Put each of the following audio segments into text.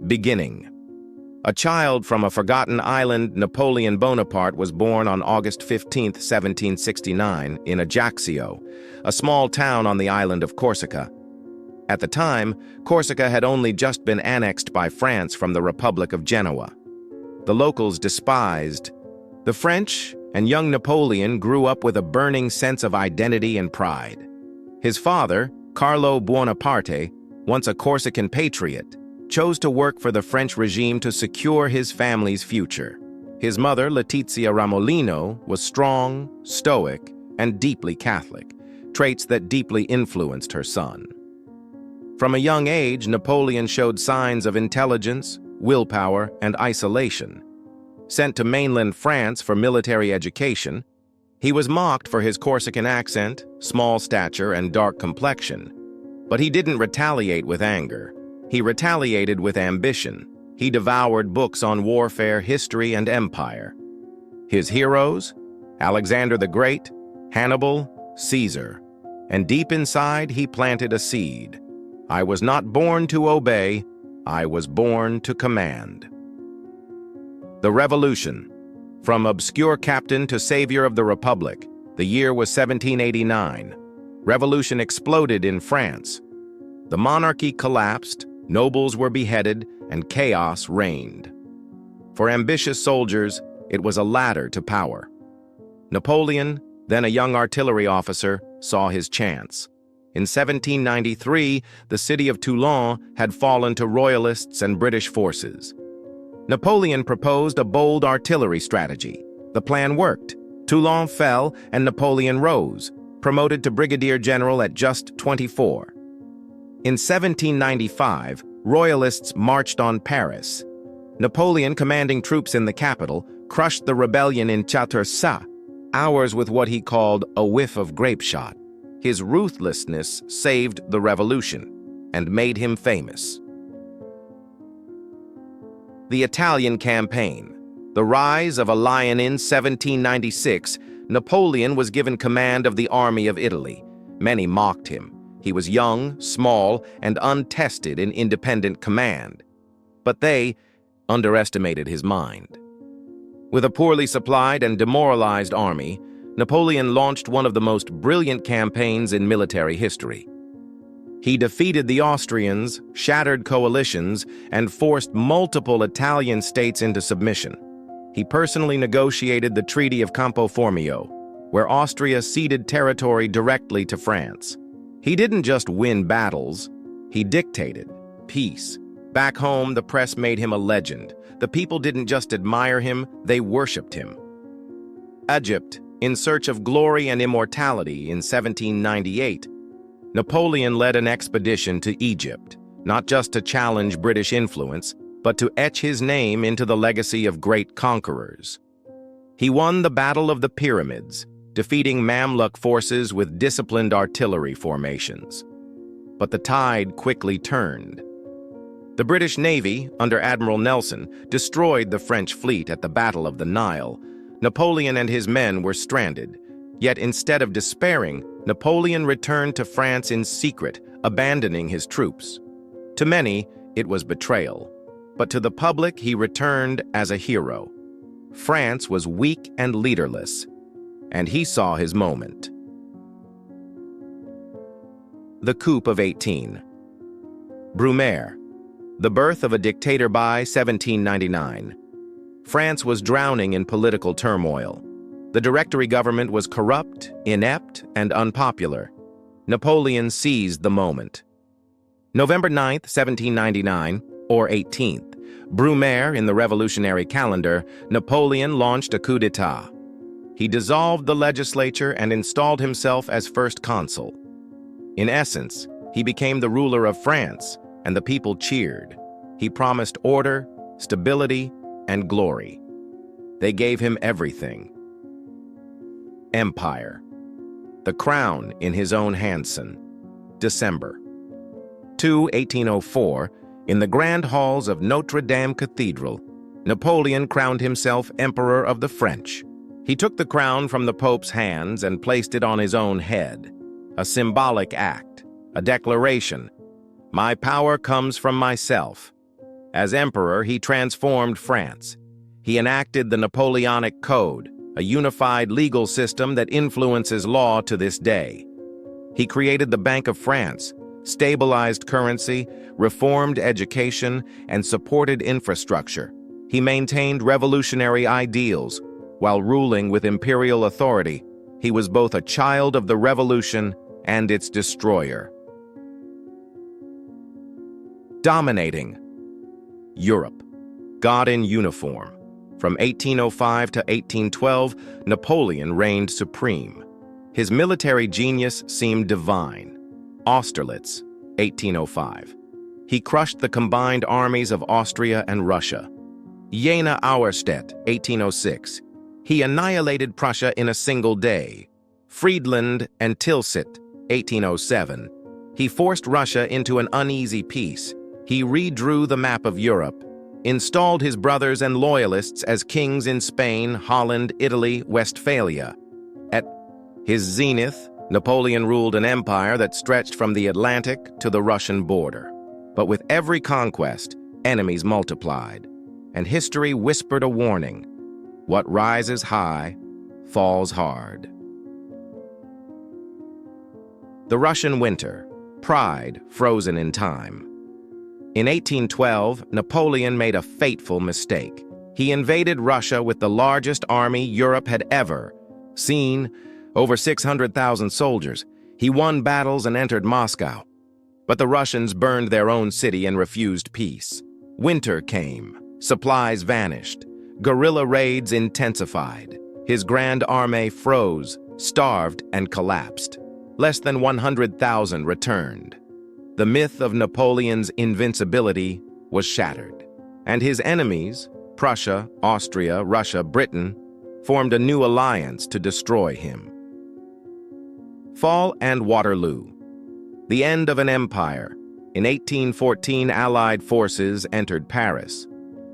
Beginning. A child from a forgotten island, Napoleon Bonaparte was born on August 15, 1769, in Ajaccio, a small town on the island of Corsica. At the time, Corsica had only just been annexed by France from the Republic of Genoa. The locals despised the French, and young Napoleon grew up with a burning sense of identity and pride. His father, Carlo Buonaparte, once a Corsican patriot, chose to work for the French regime to secure his family's future. His mother, Letizia Ramolino, was strong, stoic, and deeply Catholic, traits that deeply influenced her son. From a young age, Napoleon showed signs of intelligence, willpower, and isolation. Sent to mainland France for military education, he was mocked for his Corsican accent, small stature, and dark complexion. But he didn't retaliate with anger. He retaliated with ambition. He devoured books on warfare, history, and empire. His heroes? Alexander the Great, Hannibal, Caesar. And deep inside, he planted a seed. I was not born to obey, I was born to command. The Revolution. From obscure captain to savior of the Republic, the year was 1789. Revolution exploded in France. The monarchy collapsed, nobles were beheaded, and chaos reigned. For ambitious soldiers, it was a ladder to power. Napoleon, then a young artillery officer, saw his chance. In 1793, the city of Toulon had fallen to royalists and British forces. Napoleon proposed a bold artillery strategy. The plan worked. Toulon fell and Napoleon rose, promoted to brigadier general at just 24. In 1795, royalists marched on Paris. Napoleon, commanding troops in the capital, crushed the rebellion in Corsica, hours with what he called a whiff of grape shot. His ruthlessness saved the revolution and made him famous. The Italian Campaign. The rise of a lion. In 1796, Napoleon was given command of the army of Italy. Many mocked him. He was young, small, and untested in independent command. But they underestimated his mind. With a poorly supplied and demoralized army, Napoleon launched one of the most brilliant campaigns in military history. He defeated the Austrians, shattered coalitions, and forced multiple Italian states into submission. He personally negotiated the Treaty of Campo Formio, where Austria ceded territory directly to France. He didn't just win battles, he dictated peace. Back home, the press made him a legend. The people didn't just admire him, they worshipped him. Egypt, in search of glory and immortality in 1798, Napoleon led an expedition to Egypt, not just to challenge British influence, but to etch his name into the legacy of great conquerors. He won the Battle of the Pyramids, defeating Mamluk forces with disciplined artillery formations. But the tide quickly turned. The British Navy, under Admiral Nelson, destroyed the French fleet at the Battle of the Nile. Napoleon and his men were stranded. Yet instead of despairing, Napoleon returned to France in secret, abandoning his troops. To many, it was betrayal. But to the public, he returned as a hero. France was weak and leaderless, and he saw his moment. The Coup of 18. Brumaire. The birth of a dictator by 1799. France was drowning in political turmoil. The Directory government was corrupt, inept, and unpopular. Napoleon seized the moment. November 9, 1799, or 18th, Brumaire in the revolutionary calendar, Napoleon launched a coup d'etat. He dissolved the legislature and installed himself as first consul. In essence, he became the ruler of France, and the people cheered. He promised order, stability, and glory. They gave him everything. Empire. The crown in his own Hanson. December 2, 1804, in the grand halls of Notre Dame Cathedral, Napoleon crowned himself Emperor of the French. He took the crown from the Pope's hands and placed it on his own head. A symbolic act, a declaration My power comes from myself. As emperor, he transformed France. He enacted the Napoleonic Code, a unified legal system that influences law to this day. He created the Bank of France, stabilized currency, reformed education, and supported infrastructure. He maintained revolutionary ideals. While ruling with imperial authority, he was both a child of the revolution and its destroyer. Dominating Europe. God in uniform. From 1805 to 1812, Napoleon reigned supreme. His military genius seemed divine. Austerlitz, 1805. He crushed the combined armies of Austria and Russia. Jena Auerstedt, 1806. He annihilated Prussia in a single day. Friedland and Tilsit, 1807. He forced Russia into an uneasy peace. He redrew the map of Europe, installed his brothers and loyalists as kings in Spain, Holland, Italy, Westphalia. At his zenith, Napoleon ruled an empire that stretched from the Atlantic to the Russian border. But with every conquest, enemies multiplied, and history whispered a warning: what rises high falls hard. The Russian winter, pride frozen in time. In 1812, Napoleon made a fateful mistake. He invaded Russia with the largest army Europe had ever seen, over 600,000 soldiers. He won battles and entered Moscow. But the Russians burned their own city and refused peace. Winter came. Supplies vanished. Guerrilla raids intensified. His grand army froze, starved, and collapsed. Less than 100,000 returned. The myth of Napoleon's invincibility was shattered, and his enemies, Prussia, Austria, Russia, Britain, formed a new alliance to destroy him. Fall and Waterloo. The end of an empire. In 1814, Allied forces entered Paris.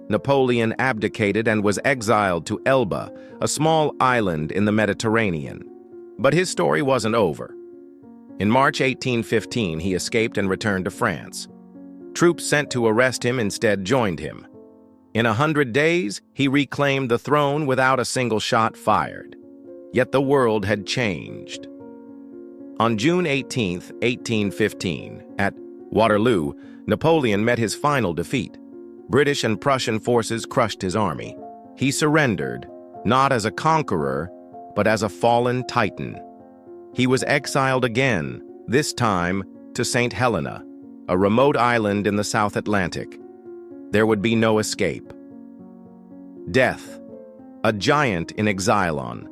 Napoleon abdicated and was exiled to Elba, a small island in the Mediterranean. But his story wasn't over. In March 1815, he escaped and returned to France. Troops sent to arrest him instead joined him. In 100 days, he reclaimed the throne without a single shot fired. Yet the world had changed. On June 18, 1815, at Waterloo, Napoleon met his final defeat. British and Prussian forces crushed his army. He surrendered, not as a conqueror, but as a fallen titan. He was exiled again, this time to St. Helena, a remote island in the South Atlantic. There would be no escape. Death, a giant in Exilon.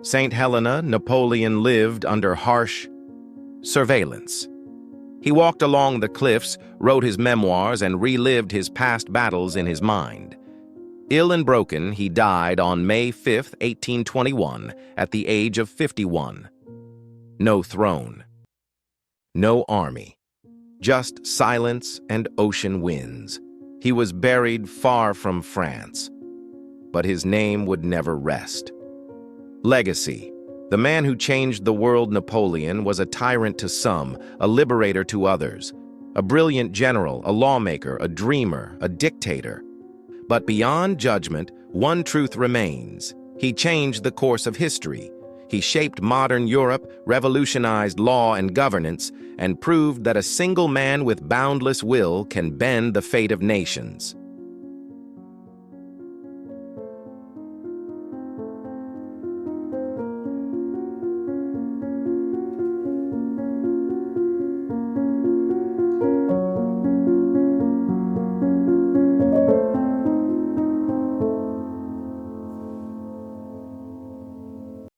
St. Helena, Napoleon lived under harsh surveillance. He walked along the cliffs, wrote his memoirs, and relived his past battles in his mind. Ill and broken, he died on May 5, 1821, at the age of 51. No throne. No army. Just silence and ocean winds. He was buried far from France. But his name would never rest. Legacy. The man who changed the world, Napoleon, was a tyrant to some, a liberator to others, a brilliant general, a lawmaker, a dreamer, a dictator. But beyond judgment, one truth remains. He changed the course of history. He shaped modern Europe, revolutionized law and governance, and proved that a single man with boundless will can bend the fate of nations.